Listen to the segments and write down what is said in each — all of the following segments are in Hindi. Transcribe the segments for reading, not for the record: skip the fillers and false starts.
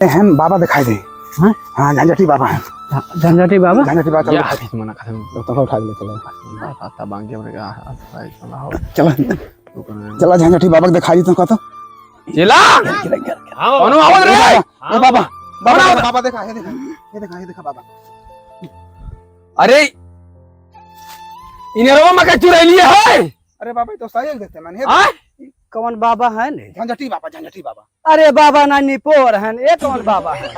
हम बाबा दिखाई दे। हाँ हाँ झंझटी बाबा है। झंझटी बाबा झंझटी बाबा या चलो मना खत्म तो उठा ले चलो आता बांगे हमरे का चला हो चलो चलो झंझटी बाबा को दिखाई तुम कहतो चला हां कौन आवाज रे ए बाबा बाबा बाबा देखा ये देखा बाबा। अरे इनेरवा में का चुराई लिए है। अरे बाबा तो सही देखते मैंने हां कौन बाबा है ने? झंझटी बाबा। अरे बाबा ना निपोर है ये कौन बाबा है?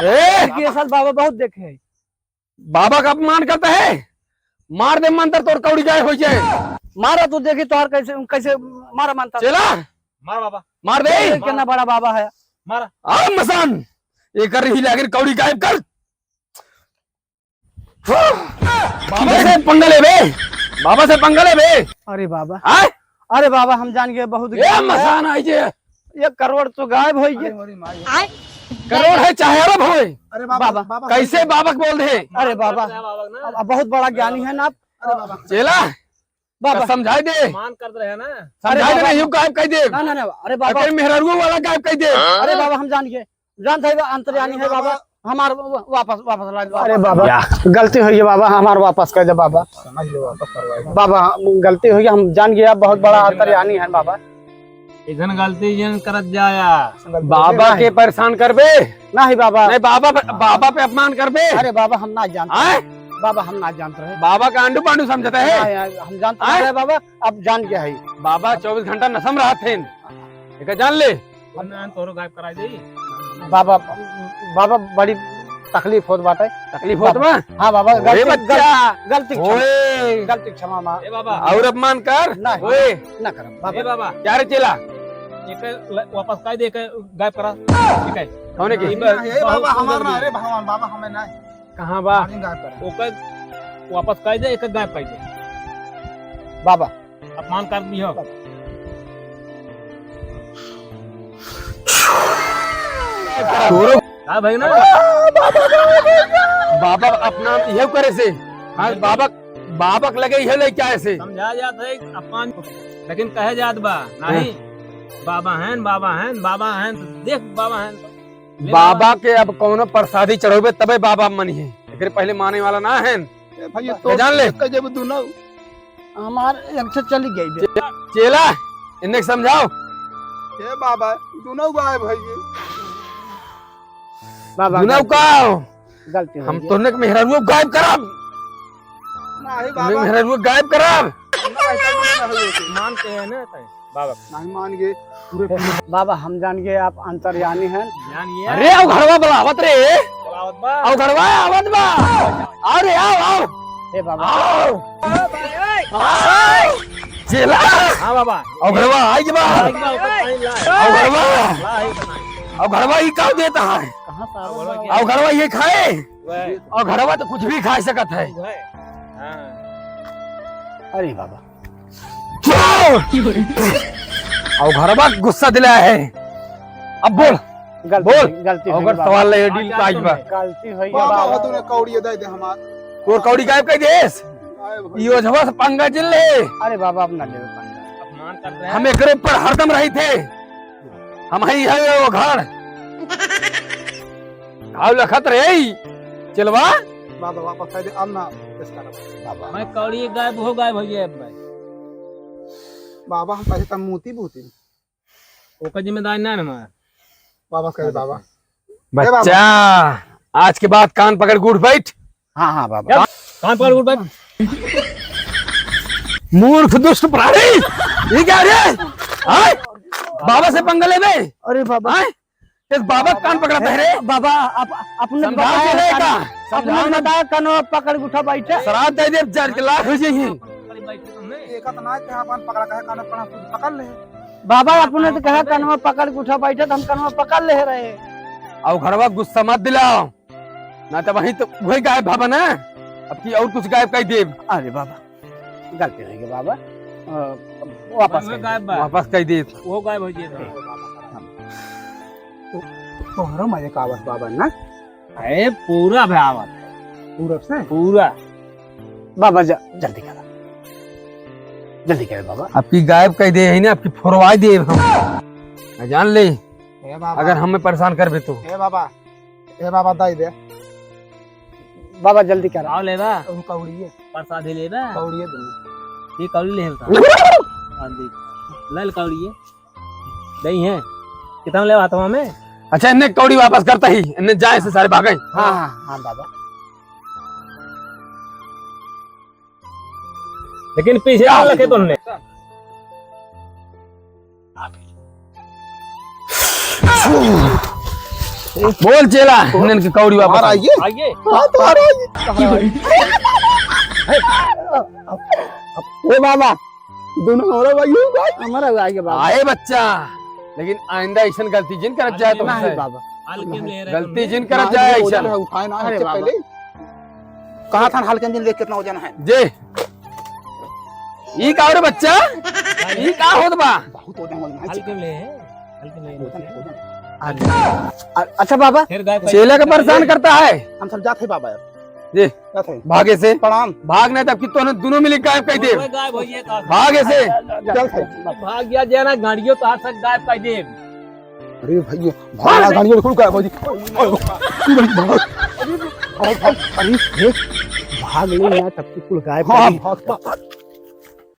ए ये साल बाबा बहुत देखे है। बाबा का अपमान करता है। मार दे मंत्र तोर कौड़ी जाए हो जाए। मारा तो देखी तोहर कैसे कैसे मारा मानता चला मार बाबा मार दे कितना बड़ा बाबा है। मार आ मसान ये कर रही लागिर कौड़ी गायब कर। बाबा से पंगा ले बे। बाबा से पंगा ले बे। अरे बाबा हां अरे बाबा हम जान गए बहुत ए मसान आई जे 1 करोड़ तो गायब हो गए। करोड़ है चाहे अरब होए। अरे बाबा कैसे बाबा को बोल दे। अरे बाबा अब बहुत बड़ा ज्ञानी है ना आप। चला बाबा समझाई दे मान कर रहे हैं ना। समझाई दे नहीं गायब कह दे। ना ना ना अरे बाबा अगर मेहरारू वाला गायब कह दे। अरे बाबा हम जान गए जानते है अंतर्यामी है बाबा हमार वापस ला दो। अरे बाबा गलती हुई है बाबा हमार वापस कर दे बाबा। समझ लो वापस करवाओ बाबा गलती हुई हम जान गया बहुत बड़ा अंतर्यामी है बाबा। इधन गलती जन करत जाया। बाबा के परेशान करबे नहीं बाबा नहीं बाबा पे अपमान करबे। अरे बाबा हम ना जानते आए बाबा हम ना जानते रहे। बाबा का अंडू पांडू समझता है। हम जानते रहे बाबा अब जान गया है। बाबा 24 घंटा नसम रहा थे एक जान ले। तोरो गायब करा दे। बाबा बाबा बड़ी तकलीफ होत बाटे। तकलीफ होत बा। हाँ बाबा ओए बच्चा गलती क्षमा मां। ए बाबा और अपमान कर नहीं। ओए ना करम ए बाबा। बाबा क्या रे चला एक वापस काई दे के गायब करा। ठीक है होने की ए बाबा हमार ना अरे भगवान बाबा हमें ना कहां बा पानी गायब करे ओके वापस काई दे एक गायब काई दे। बाबा अपमान कर दियो। छोरो हां भाई ना बाबा अपना ये करे से। हां बाबा के लगे ये ले क्या ऐसे समझा जात है अपमान लेकिन कहे जात बा नहीं। बाबा हैं देख बाबा हैं। बाबा के अब कौनो प्रसादी चढ़ोबे तबे बाबा मनी है। एकरे पहले माने वाला ना है। भाई तो जान ले जब तू ना हमार एक से चली गई। चेला इन्हें समझाओ। ए बाबा तू ना गायब भाई बाबा दुनाऊ का गलती हम तोने के मेहरारू गायब करब। नहीं मैं मेहरारू गायब करब। मान के है ना तय बाबा नहीं मान गए बाबा हम जान गए आप अंतर्यामी हैं। जानिए अरे आओ घरवा बुलावत रे। चलावत बा। आओ घरवा आवत बा। अरे आओ हे बाबा आओ चेला हां बाबा आओ घरवा आई बा। एक बार ऊपर पानी ला। आओ घरवा ला ही बनाई। आओ घरवा ही का देता है। कहां से आ बोलो रहे क्या? आओ घरवा ये खाए वह और घरवा तो कुछ भी खा सकत है। है हां अरे बाबा और घरवा गुस्सा दिलाया है। अब बोल गलती अगर सवाल ले डील का आज बा गलती हुई है बाबा बाबा। तूने कौड़ी दे दे हमार तोर कौड़ी गायब कर देस। यो झवा से पंगा जिल ले अरे बाबा अपना ले पंगा। अपमान कर रहे हैं। हम एकरे पर हरदम रही थे। हम ही है वो घर घाव लखत रे चलवा बाबा वापस कर दे अब ना इसका बाबा मैं कौड़ी गायब हो गए भाई। बाबा हम पैसे तम मोती बूती ओकर जिम्मेदारी ना हमार। वापस कर दे बाबा बच्चा आज के बाद कान पकड़ के उठ बैठ। हाँ हाँ बाबा कान पकड़ उठ बैठ। मूर्ख दुष्ट प्राणी ये क्या रे आय बाबा से पंगा ले बे। अरे बाबा आय इस बाबा का कान पकड़ता है रे। बाबा अपने समझा के रहेगा। अपने बताया कनो पकड़ उठा बैठे। शराब दे दे 4 लाख हो जाएगी। अरे भाई तुमने एक तो ना के अपन पकड़ा कहे कान पकड़ा पकड़ ले बाबा अपने तो कहा कनवा पकड़ के उठा बैठे तो हम कनवा पकड़ ले रहे। और घरवा गुस्सा मत दिलाओ ना तो वही तो वही गायब भाबा ना। अब की और कुछ गायब कह दे। अरे बाबा गलती हो गई बाबा वापस मैं कर गायब बा। वापस कह दे। वो गायब हो गए तोहरा मजे का आवाज बाबा ना है पूरा भावत पूरब से पूरा। बाबा जल्दी करो जल्दी करो बाबा। आपकी गायब कह दे है ना आपकी फोरवाई दे हम जान ले। हे बाबा अगर हमें परेशान कर भी तो हे बाबा दाई दे बाबा जल्दी करा आओ लेबा उन कौड़ी है प्रसाद लेबा कौड़ी है दे ये कौड़ी ले हां देख लाल कौड़ी है नहीं है कितना ले हाथवा में अच्छा इन्हें कौड़ी वापस करता ही इन्हें जाए से सारे भागे हाँ हाँ हाँ बाबा लेकिन पीछे ना रखे तुमने बोल चेला इन्हें कौड़ी वापस आइए आइए ए बाबा दोनों हमारा भाई हमारा आगे बाबा आए बच्चा लेकिन आइंदा ऐसा गलती जिन करत जाए तो नहीं बाबा हल्के में ले रहे गलती जिन करत जाए ऐसा उठाए ना अरे इससे बाबा। पहले कहा था हल्के दिन देख कितना वजन है जे ई का रे बच्चा ई का होत बा बहुत वजन है हल्के में ले हल्के में ले अच्छा बाबा फिर गाय चेला का परेशान करता है हम सब जाते बाबा यार जे जाते भागे से प्रणाम भाग नहीं तब कितनों दोनों मिले गायब कह दे गायब हो गया का भागे से चल थे भाग गया जाना गाड़ियों तो हाथ तक गायब कर दे अरे भैया भाग गाड़ी में खुल गया भाजी अरे भाग ले ना तब की कुल गायब हां कर दी। भाग